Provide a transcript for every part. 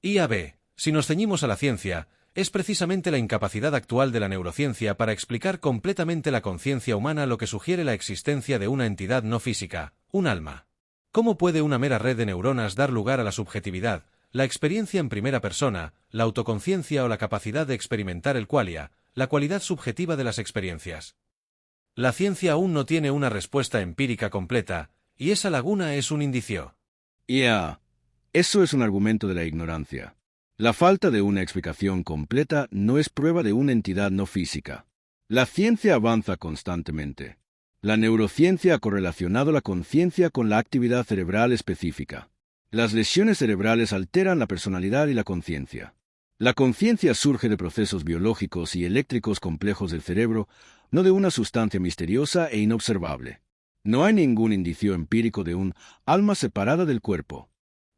IAB, si nos ceñimos a la ciencia, es precisamente la incapacidad actual de la neurociencia para explicar completamente la conciencia humana lo que sugiere la existencia de una entidad no física, un alma. ¿Cómo puede una mera red de neuronas dar lugar a la subjetividad, la experiencia en primera persona, la autoconciencia o la capacidad de experimentar el qualia, la cualidad subjetiva de las experiencias? La ciencia aún no tiene una respuesta empírica completa, y esa laguna es un indicio. Eso es un argumento de la ignorancia. La falta de una explicación completa no es prueba de una entidad no física. La ciencia avanza constantemente. La neurociencia ha correlacionado la conciencia con la actividad cerebral específica. Las lesiones cerebrales alteran la personalidad y la conciencia. La conciencia surge de procesos biológicos y eléctricos complejos del cerebro, no de una sustancia misteriosa e inobservable. No hay ningún indicio empírico de un alma separada del cuerpo.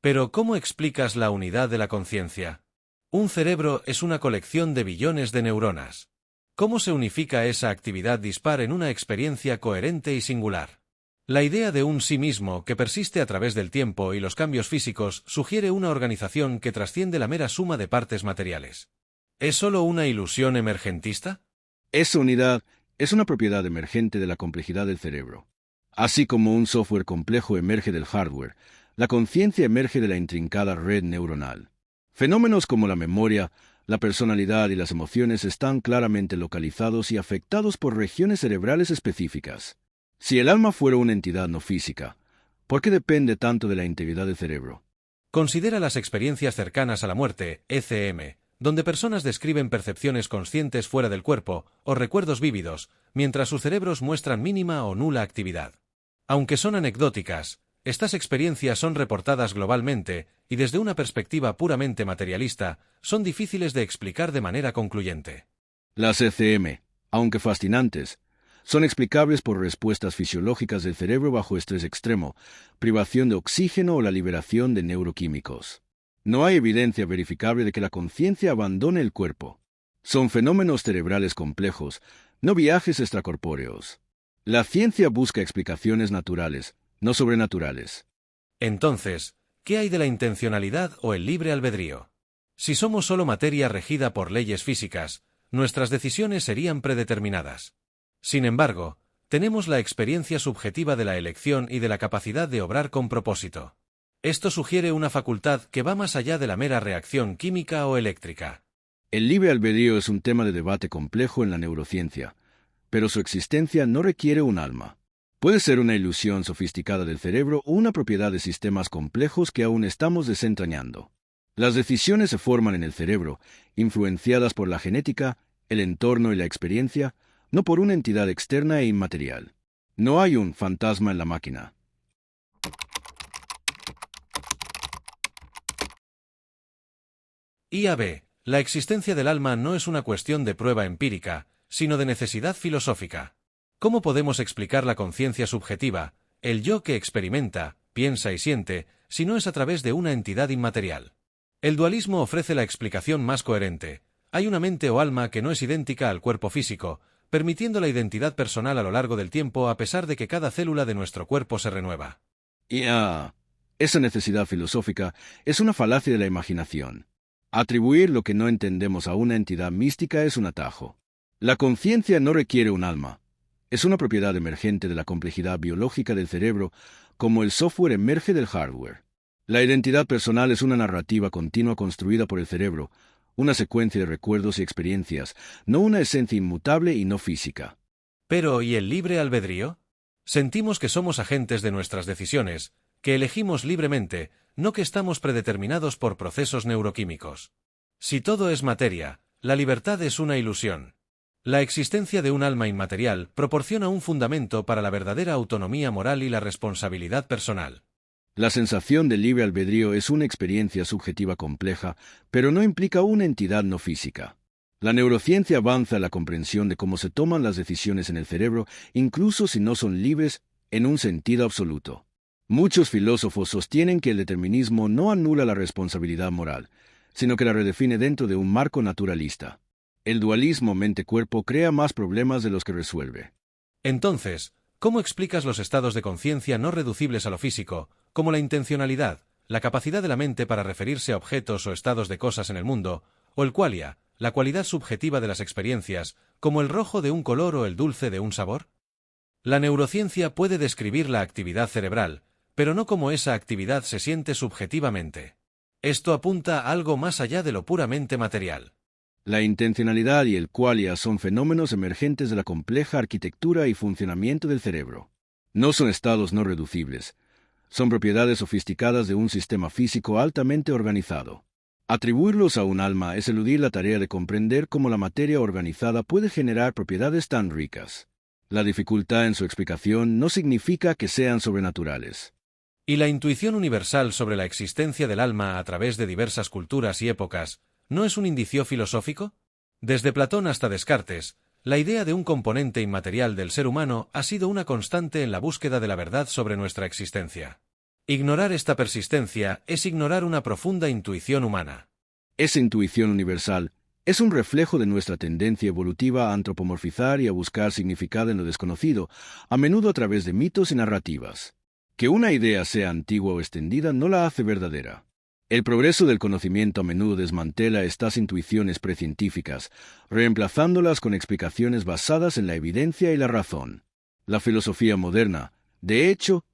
Pero ¿cómo explicas la unidad de la conciencia? Un cerebro es una colección de billones de neuronas. ¿Cómo se unifica esa actividad dispar en una experiencia coherente y singular? La idea de un sí mismo que persiste a través del tiempo y los cambios físicos sugiere una organización que trasciende la mera suma de partes materiales. ¿Es solo una ilusión emergentista? Esa unidad es una propiedad emergente de la complejidad del cerebro. Así como un software complejo emerge del hardware, la conciencia emerge de la intrincada red neuronal. Fenómenos como la memoria, la personalidad y las emociones están claramente localizados y afectados por regiones cerebrales específicas. Si el alma fuera una entidad no física, ¿por qué depende tanto de la integridad del cerebro? Considera las experiencias cercanas a la muerte, ECM, donde personas describen percepciones conscientes fuera del cuerpo o recuerdos vívidos, mientras sus cerebros muestran mínima o nula actividad. Aunque son anecdóticas, estas experiencias son reportadas globalmente y desde una perspectiva puramente materialista, son difíciles de explicar de manera concluyente. Las ECM, aunque fascinantes, son explicables por respuestas fisiológicas del cerebro bajo estrés extremo, privación de oxígeno o la liberación de neuroquímicos. No hay evidencia verificable de que la conciencia abandone el cuerpo. Son fenómenos cerebrales complejos, no viajes extracorpóreos. La ciencia busca explicaciones naturales, no sobrenaturales. Entonces, ¿qué hay de la intencionalidad o el libre albedrío? Si somos solo materia regida por leyes físicas, nuestras decisiones serían predeterminadas. Sin embargo, tenemos la experiencia subjetiva de la elección y de la capacidad de obrar con propósito. Esto sugiere una facultad que va más allá de la mera reacción química o eléctrica. El libre albedrío es un tema de debate complejo en la neurociencia, pero su existencia no requiere un alma. Puede ser una ilusión sofisticada del cerebro o una propiedad de sistemas complejos que aún estamos desentrañando. Las decisiones se forman en el cerebro, influenciadas por la genética, el entorno y la experiencia, no por una entidad externa e inmaterial. No hay un fantasma en la máquina. IAB. La existencia del alma no es una cuestión de prueba empírica, sino de necesidad filosófica. ¿Cómo podemos explicar la conciencia subjetiva, el yo que experimenta, piensa y siente, si no es a través de una entidad inmaterial? El dualismo ofrece la explicación más coherente. Hay una mente o alma que no es idéntica al cuerpo físico, permitiendo la identidad personal a lo largo del tiempo a pesar de que cada célula de nuestro cuerpo se renueva. Esa necesidad filosófica es una falacia de la imaginación. Atribuir lo que no entendemos a una entidad mística es un atajo. La conciencia no requiere un alma. Es una propiedad emergente de la complejidad biológica del cerebro, como el software emerge del hardware. La identidad personal es una narrativa continua construida por el cerebro, una secuencia de recuerdos y experiencias, no una esencia inmutable y no física. Pero, ¿y el libre albedrío? Sentimos que somos agentes de nuestras decisiones, que elegimos libremente, no que estamos predeterminados por procesos neuroquímicos. Si todo es materia, la libertad es una ilusión. La existencia de un alma inmaterial proporciona un fundamento para la verdadera autonomía moral y la responsabilidad personal. La sensación de libre albedrío es una experiencia subjetiva compleja, pero no implica una entidad no física. La neurociencia avanza en la comprensión de cómo se toman las decisiones en el cerebro, incluso si no son libres en un sentido absoluto. Muchos filósofos sostienen que el determinismo no anula la responsabilidad moral, sino que la redefine dentro de un marco naturalista. El dualismo mente-cuerpo crea más problemas de los que resuelve. Entonces, ¿cómo explicas los estados de conciencia no reducibles a lo físico, como la intencionalidad, la capacidad de la mente para referirse a objetos o estados de cosas en el mundo, o el qualia, la cualidad subjetiva de las experiencias, como el rojo de un color o el dulce de un sabor? La neurociencia puede describir la actividad cerebral, pero no como esa actividad se siente subjetivamente. Esto apunta a algo más allá de lo puramente material. La intencionalidad y el qualia son fenómenos emergentes de la compleja arquitectura y funcionamiento del cerebro. No son estados no reducibles. Son propiedades sofisticadas de un sistema físico altamente organizado. Atribuirlos a un alma es eludir la tarea de comprender cómo la materia organizada puede generar propiedades tan ricas. La dificultad en su explicación no significa que sean sobrenaturales. ¿Y la intuición universal sobre la existencia del alma a través de diversas culturas y épocas no es un indicio filosófico? Desde Platón hasta Descartes, la idea de un componente inmaterial del ser humano ha sido una constante en la búsqueda de la verdad sobre nuestra existencia. Ignorar esta persistencia es ignorar una profunda intuición humana. Esa intuición universal es un reflejo de nuestra tendencia evolutiva a antropomorfizar y a buscar significado en lo desconocido, a menudo a través de mitos y narrativas. Que una idea sea antigua o extendida no la hace verdadera. El progreso del conocimiento a menudo desmantela estas intuiciones precientíficas, reemplazándolas con explicaciones basadas en la evidencia y la razón. La filosofía moderna, de hecho,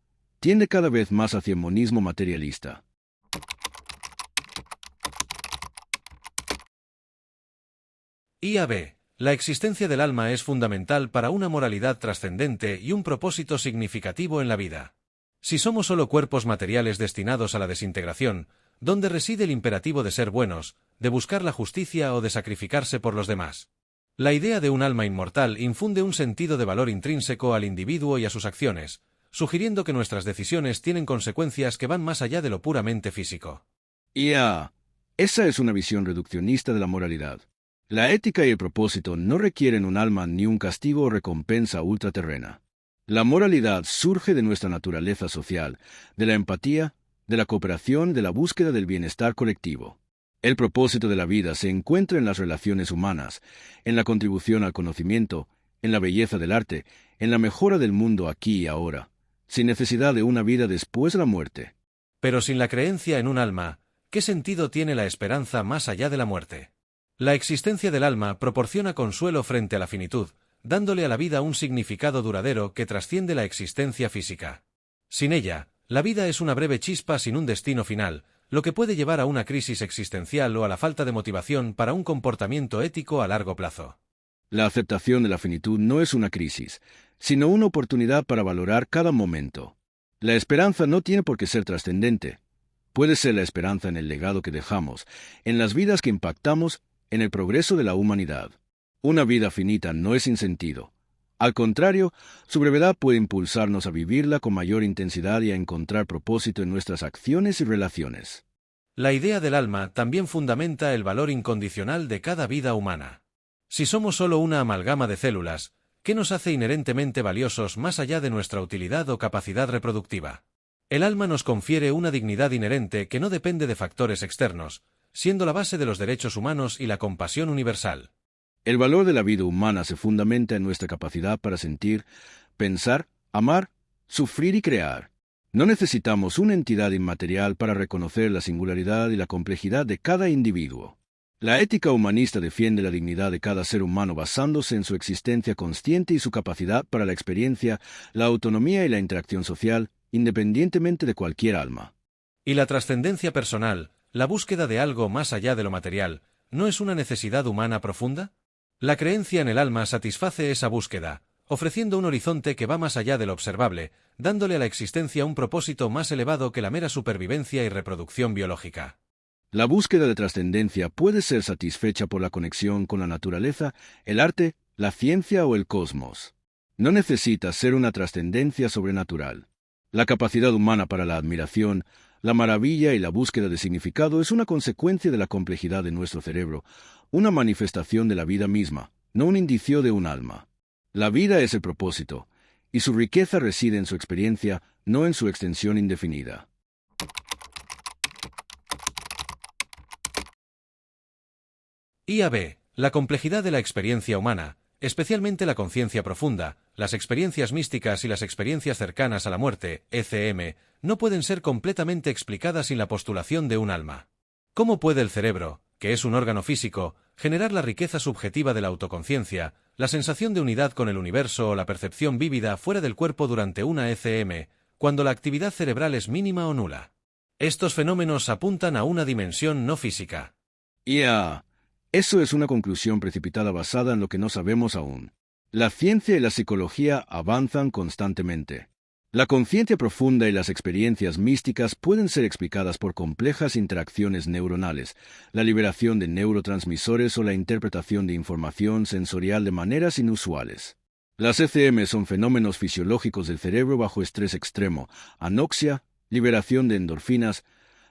tiende cada vez más hacia el monismo materialista. IAB. La existencia del alma es fundamental para una moralidad trascendente y un propósito significativo en la vida. Si somos solo cuerpos materiales destinados a la desintegración, ¿dónde reside el imperativo de ser buenos, de buscar la justicia o de sacrificarse por los demás? La idea de un alma inmortal infunde un sentido de valor intrínseco al individuo y a sus acciones, sugiriendo que nuestras decisiones tienen consecuencias que van más allá de lo puramente físico. Esa es una visión reduccionista de la moralidad. La ética y el propósito no requieren un alma ni un castigo o recompensa ultraterrena. La moralidad surge de nuestra naturaleza social, de la empatía, de la cooperación, de la búsqueda del bienestar colectivo. El propósito de la vida se encuentra en las relaciones humanas, en la contribución al conocimiento, en la belleza del arte, en la mejora del mundo aquí y ahora, sin necesidad de una vida después de la muerte. Pero sin la creencia en un alma, ¿qué sentido tiene la esperanza más allá de la muerte? La existencia del alma proporciona consuelo frente a la finitud, dándole a la vida un significado duradero que trasciende la existencia física. Sin ella, la vida es una breve chispa sin un destino final, lo que puede llevar a una crisis existencial o a la falta de motivación para un comportamiento ético a largo plazo. La aceptación de la finitud no es una crisis, sino una oportunidad para valorar cada momento. La esperanza no tiene por qué ser trascendente. Puede ser la esperanza en el legado que dejamos, en las vidas que impactamos, en el progreso de la humanidad. Una vida finita no es sin sentido. Al contrario, su brevedad puede impulsarnos a vivirla con mayor intensidad y a encontrar propósito en nuestras acciones y relaciones. La idea del alma también fundamenta el valor incondicional de cada vida humana. Si somos solo una amalgama de células, ¿qué nos hace inherentemente valiosos más allá de nuestra utilidad o capacidad reproductiva? El alma nos confiere una dignidad inherente que no depende de factores externos, siendo la base de los derechos humanos y la compasión universal. El valor de la vida humana se fundamenta en nuestra capacidad para sentir, pensar, amar, sufrir y crear. No necesitamos una entidad inmaterial para reconocer la singularidad y la complejidad de cada individuo. La ética humanista defiende la dignidad de cada ser humano basándose en su existencia consciente y su capacidad para la experiencia, la autonomía y la interacción social, independientemente de cualquier alma. Y la trascendencia personal, la búsqueda de algo más allá de lo material, ¿no es una necesidad humana profunda? La creencia en el alma satisface esa búsqueda, ofreciendo un horizonte que va más allá de lo observable, dándole a la existencia un propósito más elevado que la mera supervivencia y reproducción biológica. La búsqueda de trascendencia puede ser satisfecha por la conexión con la naturaleza, el arte, la ciencia o el cosmos. No necesita ser una trascendencia sobrenatural. La capacidad humana para la admiración, la maravilla y la búsqueda de significado es una consecuencia de la complejidad de nuestro cerebro, una manifestación de la vida misma, no un indicio de un alma. La vida es el propósito, y su riqueza reside en su experiencia, no en su extensión indefinida. IAB. La complejidad de la experiencia humana especialmente la conciencia profunda, las experiencias místicas y las experiencias cercanas a la muerte, ECM, no pueden ser completamente explicadas sin la postulación de un alma. ¿Cómo puede el cerebro, que es un órgano físico, generar la riqueza subjetiva de la autoconciencia, la sensación de unidad con el universo o la percepción vívida fuera del cuerpo durante una ECM, cuando la actividad cerebral es mínima o nula? Estos fenómenos apuntan a una dimensión no física. Eso es una conclusión precipitada basada en lo que no sabemos aún. La ciencia y la psicología avanzan constantemente. La conciencia profunda y las experiencias místicas pueden ser explicadas por complejas interacciones neuronales, la liberación de neurotransmisores o la interpretación de información sensorial de maneras inusuales. Las ECM son fenómenos fisiológicos del cerebro bajo estrés extremo, anoxia, liberación de endorfinas,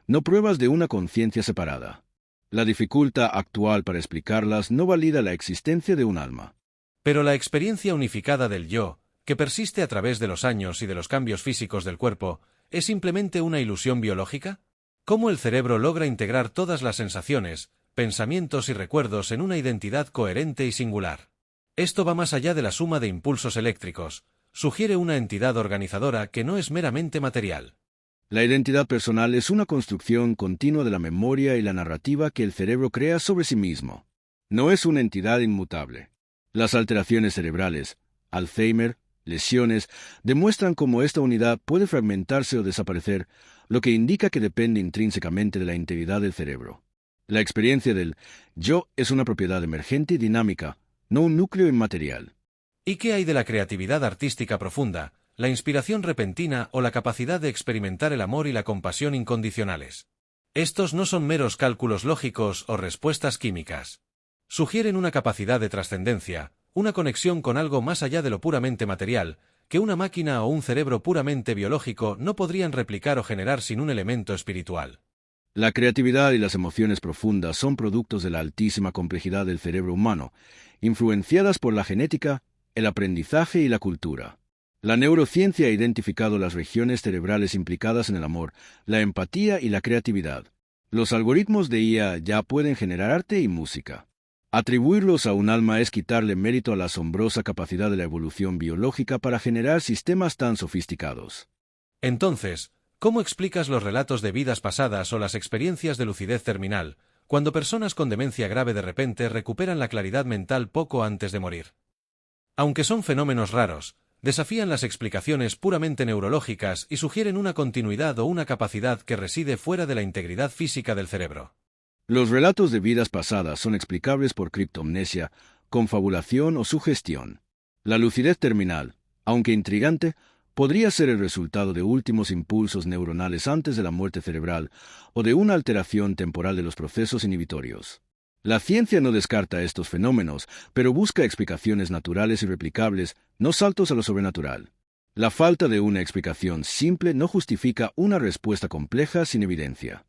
no pruebas de una conciencia separada. La dificultad actual para explicarlas no valida la existencia de un alma. Pero la experiencia unificada del yo, que persiste a través de los años y de los cambios físicos del cuerpo, ¿es simplemente una ilusión biológica? ¿Cómo el cerebro logra integrar todas las sensaciones, pensamientos y recuerdos en una identidad coherente y singular? Esto va más allá de la suma de impulsos eléctricos, sugiere una entidad organizadora que no es meramente material. La identidad personal es una construcción continua de la memoria y la narrativa que el cerebro crea sobre sí mismo. No es una entidad inmutable. Las alteraciones cerebrales, Alzheimer, lesiones, demuestran cómo esta unidad puede fragmentarse o desaparecer, lo que indica que depende intrínsecamente de la integridad del cerebro. La experiencia del yo es una propiedad emergente y dinámica, no un núcleo inmaterial. ¿Y qué hay de la creatividad artística profunda, la inspiración repentina o la capacidad de experimentar el amor y la compasión incondicionales? Estos no son meros cálculos lógicos o respuestas químicas. Sugieren una capacidad de trascendencia, una conexión con algo más allá de lo puramente material, que una máquina o un cerebro puramente biológico no podrían replicar o generar sin un elemento espiritual. La creatividad y las emociones profundas son productos de la altísima complejidad del cerebro humano, influenciadas por la genética, el aprendizaje y la cultura. La neurociencia ha identificado las regiones cerebrales implicadas en el amor, la empatía y la creatividad. Los algoritmos de IA ya pueden generar arte y música. Atribuirlos a un alma es quitarle mérito a la asombrosa capacidad de la evolución biológica para generar sistemas tan sofisticados. Entonces, ¿cómo explicas los relatos de vidas pasadas o las experiencias de lucidez terminal, cuando personas con demencia grave de repente recuperan la claridad mental poco antes de morir? Aunque son fenómenos raros, desafían las explicaciones puramente neurológicas y sugieren una continuidad o una capacidad que reside fuera de la integridad física del cerebro. Los relatos de vidas pasadas son explicables por criptomnesia, confabulación o sugestión. La lucidez terminal, aunque intrigante, podría ser el resultado de últimos impulsos neuronales antes de la muerte cerebral o de una alteración temporal de los procesos inhibitorios. La ciencia no descarta estos fenómenos, pero busca explicaciones naturales y replicables, no saltos a lo sobrenatural. La falta de una explicación simple no justifica una respuesta compleja sin evidencia.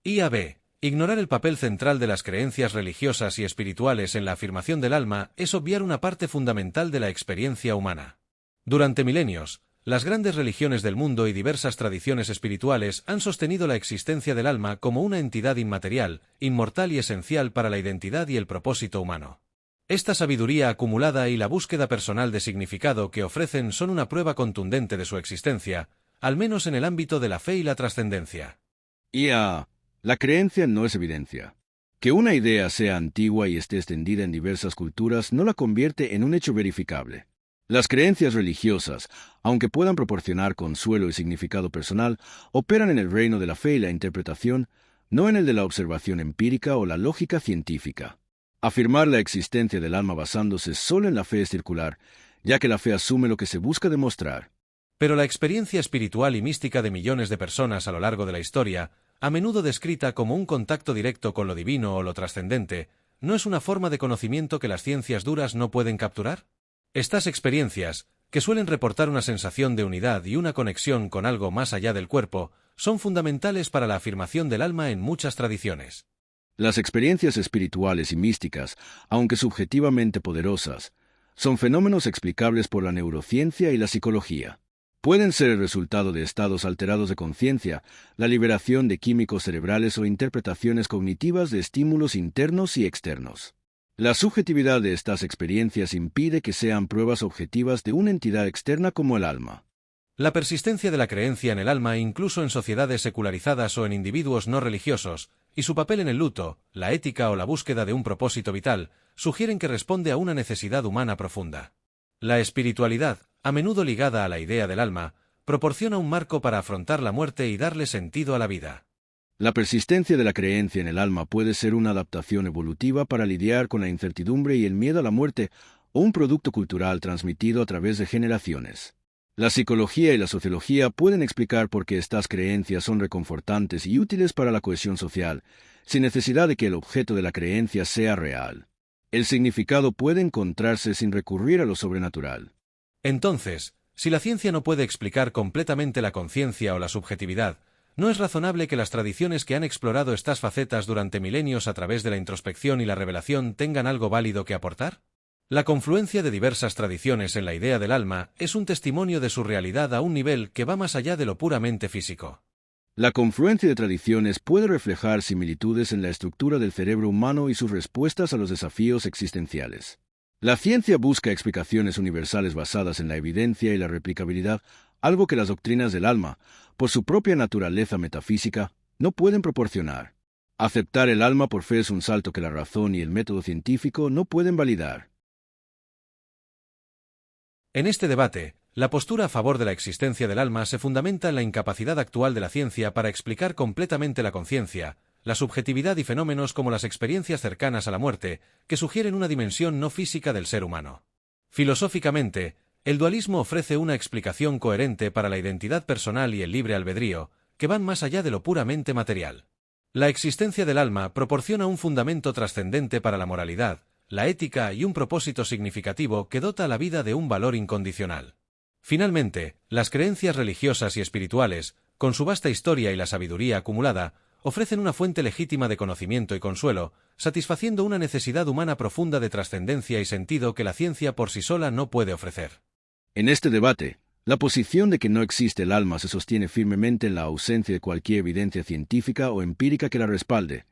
IAB. Ignorar el papel central de las creencias religiosas y espirituales en la afirmación del alma es obviar una parte fundamental de la experiencia humana. Durante milenios, las grandes religiones del mundo y diversas tradiciones espirituales han sostenido la existencia del alma como una entidad inmaterial, inmortal y esencial para la identidad y el propósito humano. Esta sabiduría acumulada y la búsqueda personal de significado que ofrecen son una prueba contundente de su existencia, al menos en el ámbito de la fe y la trascendencia. La creencia no es evidencia. Que una idea sea antigua y esté extendida en diversas culturas no la convierte en un hecho verificable. Las creencias religiosas, aunque puedan proporcionar consuelo y significado personal, operan en el reino de la fe y la interpretación, no en el de la observación empírica o la lógica científica. Afirmar la existencia del alma basándose solo en la fe es circular, ya que la fe asume lo que se busca demostrar. Pero la experiencia espiritual y mística de millones de personas a lo largo de la historia, a menudo descrita como un contacto directo con lo divino o lo trascendente, ¿no es una forma de conocimiento que las ciencias duras no pueden capturar? Estas experiencias, que suelen reportar una sensación de unidad y una conexión con algo más allá del cuerpo, son fundamentales para la afirmación del alma en muchas tradiciones. Las experiencias espirituales y místicas, aunque subjetivamente poderosas, son fenómenos explicables por la neurociencia y la psicología. Pueden ser el resultado de estados alterados de conciencia, la liberación de químicos cerebrales o interpretaciones cognitivas de estímulos internos y externos. La subjetividad de estas experiencias impide que sean pruebas objetivas de una entidad externa como el alma. La persistencia de la creencia en el alma incluso en sociedades secularizadas o en individuos no religiosos, y su papel en el luto, la ética o la búsqueda de un propósito vital, sugieren que responde a una necesidad humana profunda. La espiritualidad, a menudo ligada a la idea del alma, proporciona un marco para afrontar la muerte y darle sentido a la vida. La persistencia de la creencia en el alma puede ser una adaptación evolutiva para lidiar con la incertidumbre y el miedo a la muerte, o un producto cultural transmitido a través de generaciones. La psicología y la sociología pueden explicar por qué estas creencias son reconfortantes y útiles para la cohesión social, sin necesidad de que el objeto de la creencia sea real. El significado puede encontrarse sin recurrir a lo sobrenatural. Entonces, si la ciencia no puede explicar completamente la conciencia o la subjetividad, ¿no es razonable que las tradiciones que han explorado estas facetas durante milenios a través de la introspección y la revelación tengan algo válido que aportar? La confluencia de diversas tradiciones en la idea del alma es un testimonio de su realidad a un nivel que va más allá de lo puramente físico. La confluencia de tradiciones puede reflejar similitudes en la estructura del cerebro humano y sus respuestas a los desafíos existenciales. La ciencia busca explicaciones universales basadas en la evidencia y la replicabilidad, algo que las doctrinas del alma, por su propia naturaleza metafísica, no pueden proporcionar. Aceptar el alma por fe es un salto que la razón y el método científico no pueden validar. En este debate, la postura a favor de la existencia del alma se fundamenta en la incapacidad actual de la ciencia para explicar completamente la conciencia, la subjetividad y fenómenos como las experiencias cercanas a la muerte, que sugieren una dimensión no física del ser humano. Filosóficamente, el dualismo ofrece una explicación coherente para la identidad personal y el libre albedrío, que van más allá de lo puramente material. La existencia del alma proporciona un fundamento trascendente para la moralidad, la ética y un propósito significativo que dota a la vida de un valor incondicional. Finalmente, las creencias religiosas y espirituales, con su vasta historia y la sabiduría acumulada, ofrecen una fuente legítima de conocimiento y consuelo, satisfaciendo una necesidad humana profunda de trascendencia y sentido que la ciencia por sí sola no puede ofrecer. En este debate, la posición de que no existe el alma se sostiene firmemente en la ausencia de cualquier evidencia científica o empírica que la respalde.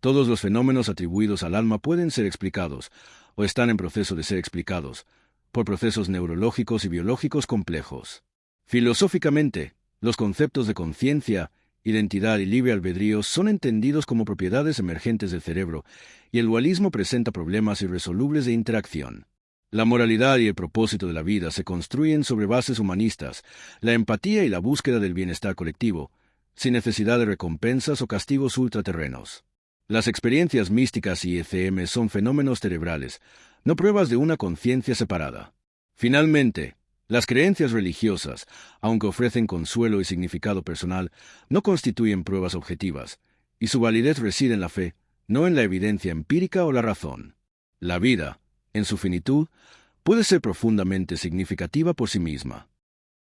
Todos los fenómenos atribuidos al alma pueden ser explicados, o están en proceso de ser explicados, por procesos neurológicos y biológicos complejos. Filosóficamente, los conceptos de conciencia, identidad y libre albedrío son entendidos como propiedades emergentes del cerebro, y el dualismo presenta problemas irresolubles de interacción. La moralidad y el propósito de la vida se construyen sobre bases humanistas, la empatía y la búsqueda del bienestar colectivo, sin necesidad de recompensas o castigos ultraterrenos. Las experiencias místicas y ECM son fenómenos cerebrales, no pruebas de una conciencia separada. Finalmente, las creencias religiosas, aunque ofrecen consuelo y significado personal, no constituyen pruebas objetivas, y su validez reside en la fe, no en la evidencia empírica o la razón. La vida, en su finitud, puede ser profundamente significativa por sí misma.